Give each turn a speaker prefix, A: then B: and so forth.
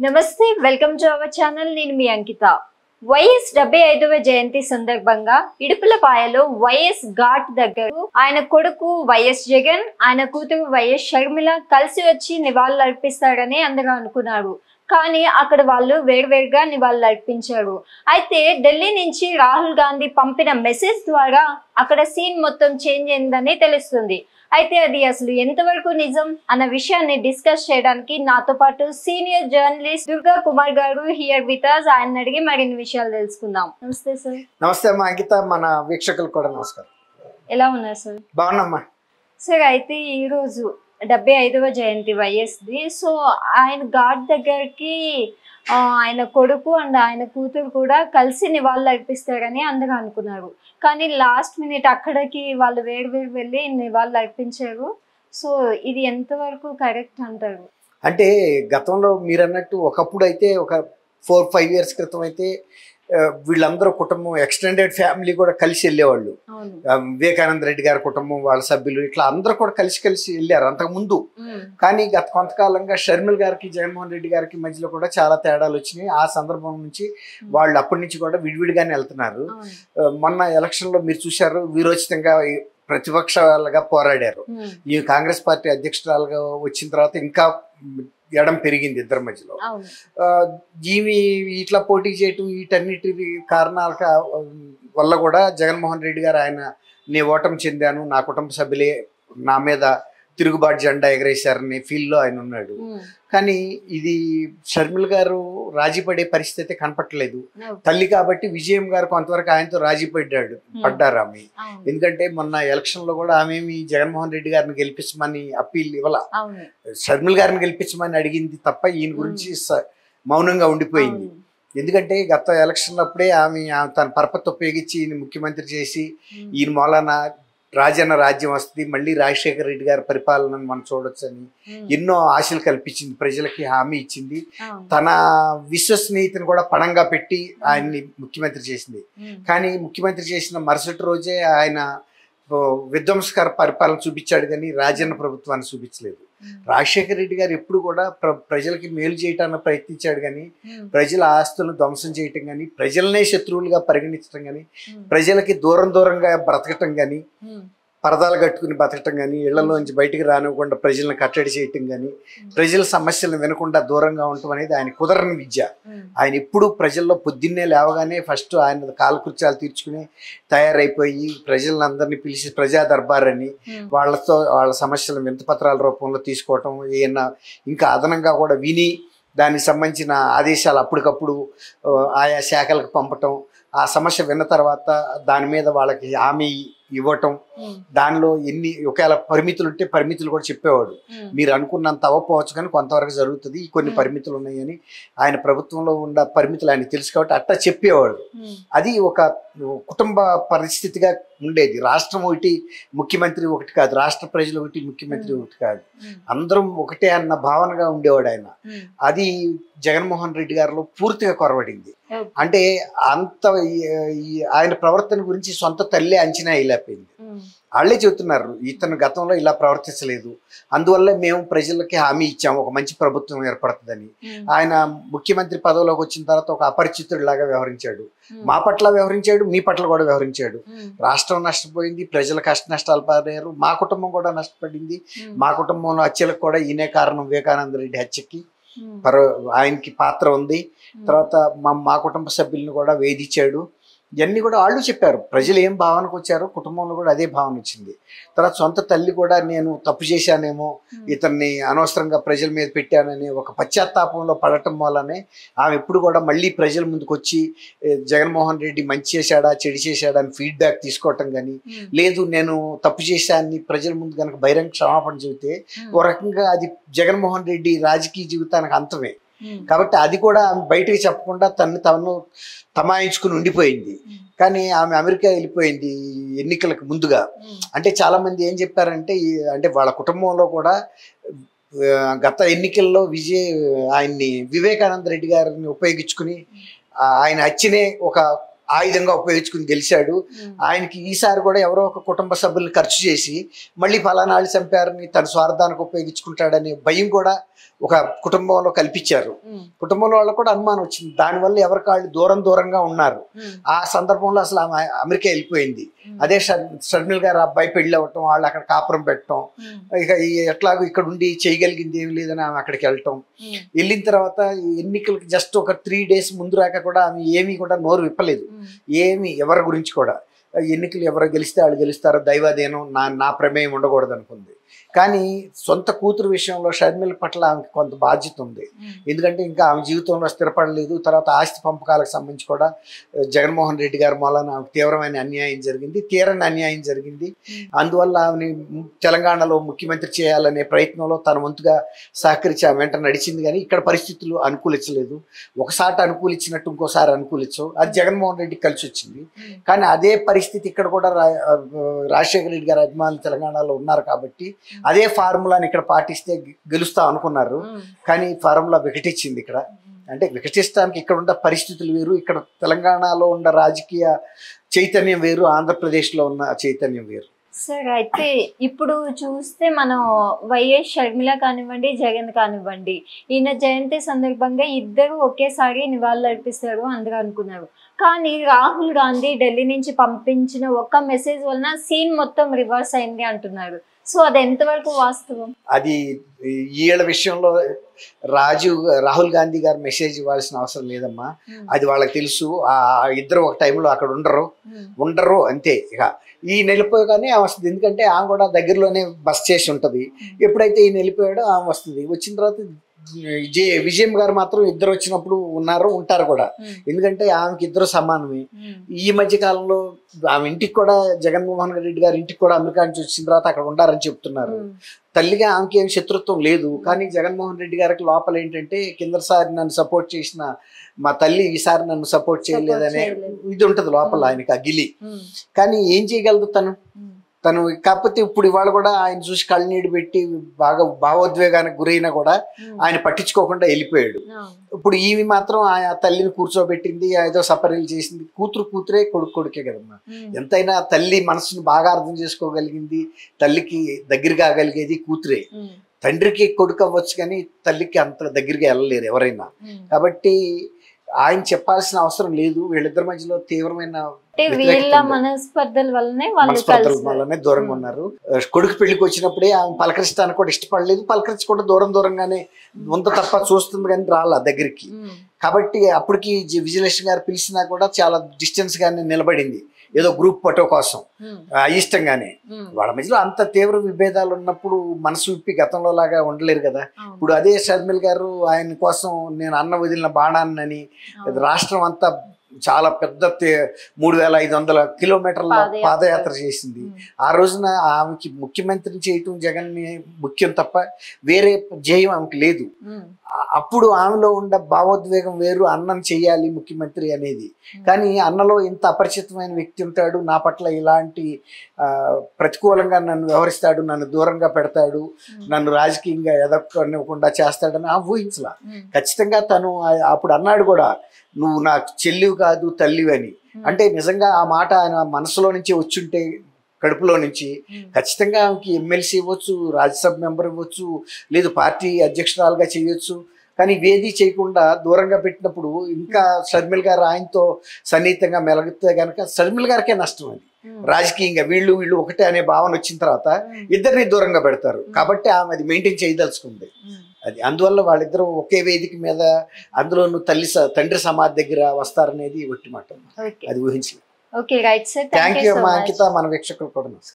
A: నమస్తే welcome to our channel నేను మీ అంకిత YS 75వ జయంతి సందర్భంగా ఇడుపులపాయలో వైఎస్ ఘాట్ దగ్గర ఆయన కొడుకు వైఎస్ జగన్ ఆయన కూతురు వైఎస్ షర్మిల కలిసి వచ్చి నివాళులు అర్పిస్తారని అందరూ అనుకున్నారు. కానీ అక్కడ వాళ్ళు వేర్వేరుగా నివాళులు అర్పించారు. అయితే ఢిల్లీ నుంచి రాహుల్ గాంధీ పంపిన మెసేజ్ ద్వారా అక్కడ సీన్ మొత్తం చేంజ్ అయిందని తెలుస్తుంది. అయితే అది అసలు ఎంతవరకు నిజం అన్న విషయాన్ని డిస్కస్ చేయడానికి నాతో పాటు సీనియర్ జర్నలిస్ట్ దుర్గా కుమార్ గారు హియర్ విత్ us. ఆయన అడిగి మరిన్ని విషయాలు తెలుసుకుందాం. నమస్తే సార్.
B: నమస్తే అమ్మా అంకిత, మన వీక్షకులు కూడా నమస్కారం.
A: ఎలా ఉన్నారు సార్?
B: బాగున్నామ్మా
A: సార్. అయితే ఈ రోజు 75వ జయంతి వైఎస్ది. సో ఆయన ఘాట్ దగ్గరికి ఆయన కొడుకు అండ్ ఆయన కూతురు కూడా కలిసి నివాళులు అర్పిస్తారని అందరూ అనుకున్నారు. కానీ లాస్ట్ మినిట్ అక్కడికి వాళ్ళు వేరు వెళ్ళి నివాళులు అర్పించారు. సో ఇది ఎంతవరకు కరెక్ట్ అంటారు?
B: అంటే గతంలో మీరు అన్నట్టు ఒకప్పుడు అయితే ఒక 4-5 years క్రితం అయితే వీళ్ళందరూ కుటుంబం ఎక్స్టెండెడ్ ఫ్యామిలీ కూడా కలిసి వెళ్ళేవాళ్ళు. వివేకానంద రెడ్డి గారి కుటుంబం వాళ్ళ సభ్యులు ఇట్లా అందరూ కూడా కలిసి వెళ్ళారు అంతకుముందు. కానీ గత కొంతకాలంగా షర్మిల గారికి జగన్మోహన్ రెడ్డి గారికి మధ్యలో కూడా చాలా తేడాలు వచ్చినాయి. ఆ సందర్భం నుంచి వాళ్ళు అప్పటి నుంచి కూడా విడివిడిగానే వెళ్తున్నారు. మొన్న ఎలక్షన్ లో మీరు చూశారు, వీరోచితంగా ప్రతిపక్షాలుగా పోరాడారు. ఈ కాంగ్రెస్ పార్టీ అధ్యక్షురాలుగా వచ్చిన తర్వాత ఇంకా ఎడం పెరిగింది ఇద్దరి మధ్యలో. ఇట్లా పోటీ చేయటం వీటన్నిటి కారణాల వల్ల కూడా జగన్మోహన్ రెడ్డి గారు నేను ఓటమి చెందాను, నా కుటుంబ సభ్యులే నా మీద తిరుగుబాటు జెండా ఎగరేశారని ఫీల్లో ఆయన ఉన్నాడు. కానీ ఇది షర్మిల గారు రాజీ పడే పరిస్థితి కనపట్టలేదు. తల్లి కాబట్టి విజయం గారు కొంతవరకు ఆయనతో రాజీ పడ్డారు ఆమె. ఎందుకంటే మొన్న ఎలక్షన్ లో కూడా ఆమె జగన్మోహన్ రెడ్డి గారిని గెలిపించమని అప్పీల్ ఇవ్వాల, షర్మిల గారిని గెలిపించమని అడిగింది తప్ప ఈయన గురించి మౌనంగా ఉండిపోయింది. ఎందుకంటే గత ఎలక్షన్ అప్పుడే ఆమె తన పరపతి ఉపయోగించి ఈయన ముఖ్యమంత్రి చేసి ఈయన మూలాన రాజన్న రాజ్యం వస్తుంది, మళ్ళీ రాజశేఖర రెడ్డి గారి పరిపాలనను మనం చూడొచ్చు అని ఎన్నో ఆశలు కల్పించింది, ప్రజలకి హామీ ఇచ్చింది. తన విశ్వసనీయతను కూడా పణంగా పెట్టి ఆయన్ని ముఖ్యమంత్రి చేసింది. కానీ ముఖ్యమంత్రి చేసిన మరుసటి రోజే ఆయన విధ్వంసకర పరిపాలన చూపించాడు, కానీ రాజన్న ప్రభుత్వాన్ని చూపించలేదు. రాజశేఖర రెడ్డి గారు ఎప్పుడు కూడా ప్రజలకి మేలు చేయటానికి ప్రయత్నించాడు, కానీ ప్రజల ఆస్తులను ధ్వంసం చేయటం కానీ, ప్రజలనే శత్రువులుగా పరిగణించడం కానీ, ప్రజలకి దూరంగా బ్రతకటం కానీ, పరదాలు కట్టుకుని బతకటం కానీ, ఇళ్లలోంచి బయటికి రానివ్వకుండా ప్రజలను కట్టడి చేయటం కానీ, ప్రజల సమస్యలను వినకుండా దూరంగా ఉండటం అనేది ఆయన కుదరని విద్య. ఆయన ఎప్పుడు ప్రజల్లో పొద్దున్నే లేవగానే ఫస్ట్ ఆయన కాలకృత్యాలు తీర్చుకుని తయారైపోయి ప్రజలందరినీ పిలిచి ప్రజా దర్బార్ అని వాళ్ళ సమస్యలను వింతపత్రాల రూపంలో తీసుకోవటం, ఏమన్నా ఇంకా అదనంగా కూడా విని దానికి సంబంధించిన ఆదేశాలు అప్పటికప్పుడు ఆయా శాఖలకు పంపటం, ఆ సమస్య విన్న తర్వాత దాని మీద వాళ్ళకి హామీ ఇవ్వటం, దానిలో ఒకవేళ పరిమితులు ఉంటే పరిమితులు కూడా చెప్పేవాడు. మీరు అనుకున్నంత అవ్వకపోవచ్చు కానీ కొంతవరకు జరుగుతుంది, కొన్ని పరిమితులు ఉన్నాయని ఆయన ప్రభుత్వంలో ఉన్న పరిమితులు ఆయన తెలుసు కాబట్టి అట్టా చెప్పేవాడు. అది ఒక కుటుంబ పరిస్థితిగా ఉండేది. రాష్ట్రం ఒకటి, ముఖ్యమంత్రి ఒకటి కాదు, రాష్ట్ర ప్రజలు ఒకటి, ముఖ్యమంత్రి ఒకటి కాదు, అందరం ఒకటే అన్న భావనగా ఉండేవాడు ఆయన. అది జగన్మోహన్ రెడ్డి గారిలో పూర్తిగా కొరవడింది. అంటే అంత ఆయన ప్రవర్తన గురించి సొంత తల్లే అంచనా అయిపోయింది. వాళ్ళే చెబుతున్నారు ఇతను గతంలో ఇలా ప్రవర్తించలేదు, అందువల్ల మేము ప్రజలకి హామీ ఇచ్చాము ఒక మంచి ప్రభుత్వం ఏర్పడుతుందని. ఆయన ముఖ్యమంత్రి పదవిలోకి వచ్చిన తర్వాత ఒక అపరిచితుడు లాగా వ్యవహరించాడు, మా పట్ల వ్యవహరించాడు, మీ పట్ల కూడా వ్యవహరించాడు. రాష్ట్రం నష్టపోయింది, ప్రజల కష్ట నష్టాలు పడారు, మా కుటుంబం కూడా నష్టపడింది. మా కుటుంబంలో హత్యలకు కూడా ఈయనే కారణం, వివేకానంద రెడ్డి హత్యకి ఆయనకి పాత్ర ఉంది. తర్వాత మా కుటుంబ సభ్యులను కూడా వేధించాడు. ఇవన్నీ కూడా వాళ్ళు చెప్పారు. ప్రజలు ఏం భావనకు వచ్చారో కుటుంబంలో కూడా అదే భావన వచ్చింది. తర్వాత సొంత తల్లి కూడా నేను తప్పు చేశానేమో, ఇతన్ని అనవసరంగా ప్రజల మీద పెట్టానని ఒక పశ్చాత్తాపంలో పడటం వల్లనే ఆమె ఎప్పుడు కూడా మళ్ళీ ప్రజల ముందుకు వచ్చి జగన్మోహన్ రెడ్డి మంచి చేశాడా చెడు చేశాడా అని ఫీడ్బ్యాక్ తీసుకోవటం కానీ, లేదు నేను తప్పు చేశానని ప్రజల ముందు కనుక బహిరంగ క్షమాపణ చెబితే ఓ రకంగా అది జగన్మోహన్ రెడ్డి రాజకీయ జీవితానికి అంతమే. కాబట్టి అది కూడా ఆమె బయటకు చెప్పకుండా తను తమాయించుకుని ఉండిపోయింది. కానీ ఆమె అమెరికా వెళ్ళిపోయింది ఎన్నికలకు ముందుగా. అంటే చాలా మంది ఏం చెప్పారంటే, అంటే వాళ్ళ కుటుంబంలో కూడా గత ఎన్నికల్లో ఆయన్ని వివేకానంద రెడ్డి గారిని ఉపయోగించుకుని ఆయన హత్యనే ఒక ఆయుధంగా ఉపయోగించుకుని గెలిచాడు. ఆయనకి ఈసారి కూడా ఎవరో ఒక కుటుంబ సభ్యుల్ని ఖర్చు చేసి మళ్ళీ ఫలానా వాళ్ళు చంపారని తన స్వార్థానికి ఉపయోగించుకుంటాడనే భయం కూడా ఒక కుటుంబంలో కల్పించారు. కుటుంబంలో వాళ్ళకు కూడా అనుమానం వచ్చింది. దానివల్ల ఎవరికి వాళ్ళు దూరంగా ఉన్నారు. ఆ సందర్భంలో అసలు ఆమె అమెరికా వెళ్ళిపోయింది. అదే షర్మిల గారు అబ్బాయి పెళ్లి అవ్వటం, వాళ్ళు అక్కడ కాపురం పెట్టడం, ఇక ఎట్లాగో ఇక్కడ ఉండి చేయగలిగింది ఏమి లేదని ఆమె అక్కడికి వెళ్ళటం. వెళ్ళిన తర్వాత ఎన్నికలకి జస్ట్ ఒక 3 days ముందు రాక కూడా ఆమె ఏమీ కూడా నోరు విప్పలేదు. ఏమి ఎవరి గురించి కూడా, ఎన్నికలు ఎవరు గెలిస్తే వాళ్ళు గెలుస్తారో దైవాధీనం, నా ప్రమేయం ఉండకూడదు అనుకుంది. కానీ సొంత కూతురు విషయంలో షర్మిల పట్ల ఆమెకి కొంత బాధ్యత ఉంది. ఎందుకంటే ఇంకా ఆమె జీవితంలో స్థిరపడలేదు. తర్వాత ఆస్తి పంపకాలకు సంబంధించి కూడా జగన్మోహన్ రెడ్డి గారి మూలన ఆమెకు తీవ్రమైన అన్యాయం జరిగింది, తీరని అన్యాయం జరిగింది. అందువల్ల ఆమెని తెలంగాణలో ముఖ్యమంత్రి చేయాలనే ప్రయత్నంలో తన వంతుగా సహకరించి ఆమె వెంట నడిచింది. కానీ ఇక్కడ పరిస్థితులు అనుకూలించలేదు. ఒకసారి అనుకూలించినట్టు ఇంకోసారి అనుకూలించవు. అది జగన్మోహన్ రెడ్డికి కలిసి వచ్చింది. కానీ అదే పరిస్థితి ఇక్కడ కూడా రాజశేఖర రెడ్డి గారి అభిమానులు తెలంగాణలో ఉన్నారు కాబట్టి అదే ఫార్ములాని ఇక్కడ పాటిస్తే గెలుస్తా అనుకున్నారు. కానీ ఫార్ములా వికటించింది ఇక్కడ. అంటే వికటిస్తానికి ఇక్కడ ఉన్న పరిస్థితులు వేరు, ఇక్కడ తెలంగాణలో ఉన్న రాజకీయ చైతన్యం వేరు, ఆంధ్రప్రదేశ్లో ఉన్న చైతన్యం వేరు.
A: సార్, అయితే ఇప్పుడు చూస్తే మనం వైఎస్ షర్మిల కానివ్వండి, జగన్ కానివ్వండి, ఈయన జయంతి సందర్భంగా ఇద్దరు ఒకేసారి నివాళులు అర్పిస్తారు అందరూ అనుకున్నారు. కానీ రాహుల్ గాంధీ ఢిల్లీ నుంచి పంపించిన ఒక్క మెసేజ్ వలన సీన్ మొత్తం రివర్స్ అయింది అంటున్నారు. సో అది ఎంతవరకు వాస్తవం?
B: అది ఈళ్ళ విషయంలో రాహుల్ గాంధీ గారు మెసేజ్ ఇవ్వాల్సిన అవసరం లేదమ్మా. అది వాళ్ళకి తెలుసు. ఆ ఇద్దరు ఒక టైంలో అక్కడ ఉండరు అంతే. ఇక ఈ వెళ్ళిపోగానే ఆమె వస్తుంది. ఎందుకంటే ఆమె కూడా దగ్గరలోనే బస్ చేసి ఉంటుంది. ఎప్పుడైతే ఈయన వెళ్ళిపోయాడో ఆమె వస్తుంది. వచ్చిన తర్వాత విజయం గారు మాత్రం ఇద్దరు వచ్చినప్పుడు ఉంటారు కూడా. ఎందుకంటే ఆమెకి ఇద్దరు సమానమే. ఈ మధ్య కాలంలో ఆమె ఇంటికి కూడా జగన్మోహన్ రెడ్డి గారి ఇంటికి కూడా అమెరికా నుంచి వచ్చిన తర్వాత అక్కడ ఉండారని చెప్తున్నారు. తల్లిగా ఆమెకి ఏం శత్రుత్వం లేదు. కానీ జగన్మోహన్ రెడ్డి గారికి లోపల ఏంటంటే కిందసారి నన్ను సపోర్ట్ చేసిన మా తల్లి ఈసారి నన్ను సపోర్ట్ చేయలేదనే ఇది ఉంటది లోపల ఆయనకి, ఆ గిలి. కానీ ఏం చేయగలదు తను కాకపోతే ఇప్పుడు ఇవాళ కూడా ఆయన చూసి కళ్ళనీడు పెట్టి బాగా భావోద్వేగానికి గురైనా కూడా ఆయన పట్టించుకోకుండా వెళ్ళిపోయాడు. ఇప్పుడు ఈమె మాత్రం ఆ తల్లిని కూర్చోబెట్టింది, ఏదో సపరీలు చేసింది. కూతురే కొడుకే కదమ్మా. ఎంతైనా తల్లి మనసుని బాగా అర్థం చేసుకోగలిగింది, తల్లికి దగ్గర కాగలిగేది కూతురే. తండ్రికి కొడుకు అవ్వచ్చు కానీ తల్లికి అంత దగ్గరగా వెళ్ళలేరు ఎవరైనా. కాబట్టి ఆయన చెప్పాల్సిన అవసరం లేదు. వీళ్ళిద్దరి మధ్యలో తీవ్రమైన
A: మనస్పర్ధల
B: వల్లనే దూరంగా ఉన్నారు. కొడుకు పెళ్లికి వచ్చినప్పుడే ఆమె పలకరిస్తానికి కూడా ఇష్టపడలేదు. పలకరించకుండా దూరంగానే ఉంద తప్ప చూస్తుంది కానీ రాళ్ళ దగ్గరికి. కాబట్టి అప్పటికి విజయలక్ష్మి గారు పిలిచినా కూడా చాలా డిస్టెన్స్ గానే నిలబడింది, ఏదో గ్రూప్ ఫోటో కోసం అయిష్టంగానే. వాళ్ళ మధ్యలో అంత తీవ్ర విభేదాలు ఉన్నప్పుడు మనసు విప్పి గతంలో లాగా ఉండలేరు కదా. ఇప్పుడు అదే షర్మిల గారు ఆయన కోసం నేను అన్న వదిలిన బాణాన్నని రాష్ట్రం అంతా చాలా పెద్ద 3500 కిలోమీటర్ల పాదయాత్ర చేసింది. ఆ రోజున ఆమెకి ముఖ్యమంత్రిని చేయటం జగన్ ముఖ్యం తప్ప వేరే ధ్యేయం ఆమెకి లేదు. అప్పుడు ఆమెలో ఉన్న భావోద్వేగం వేరు, అన్నం చెయ్యాలి ముఖ్యమంత్రి అనేది. కానీ అన్నలో ఇంత అపరిచితమైన వ్యక్తి ఉంటాడు, నా పట్ల ఇలాంటి ప్రతికూలంగా నన్ను వ్యవహరిస్తాడు, నన్ను దూరంగా పెడతాడు, నన్ను రాజకీయంగా ఎదగనివ్వకుండా చేస్తాడని ఆ ఊహించలా. ఖచ్చితంగా తను అప్పుడు అన్నాడు కూడా, నువ్వు నాకు చెల్లివి కాదు తల్లివి అని. అంటే నిజంగా ఆ మాట ఆయన మనసులో నుంచి వచ్చుంటే, కడుపులో నుంచి, ఖచ్చితంగా ఆమెకి ఎమ్మెల్సీ ఇవ్వచ్చు, రాజ్యసభ మెంబర్ ఇవ్వచ్చు, లేదు పార్టీ అధ్యక్షురాలుగా చేయొచ్చు. కానీ ఇవేది చేయకుండా దూరంగా పెట్టినప్పుడు ఇంకా షర్మిల గారు ఆయనతో సన్నిహితంగా మెలిగితే కనుక షర్మిల గారికే నష్టం. అది రాజకీయంగా వీళ్ళు ఒకటే అనే భావన వచ్చిన తర్వాత ఇద్దరిని దూరంగా పెడతారు. కాబట్టి ఆమె అది మెయింటైన్ చేయదలుచుకుంది. అది అందువల్ల వాళ్ళిద్దరూ ఒకే వేదిక మీద, అందులోనూ తండ్రి సమాధి దగ్గర వస్తారనేది ఒట్టి మాట. అది ఊహించలేదు.
A: థ్యాంక్ యూ
B: అమ్మా అంకిత, మన వీక్షకులు కూడా.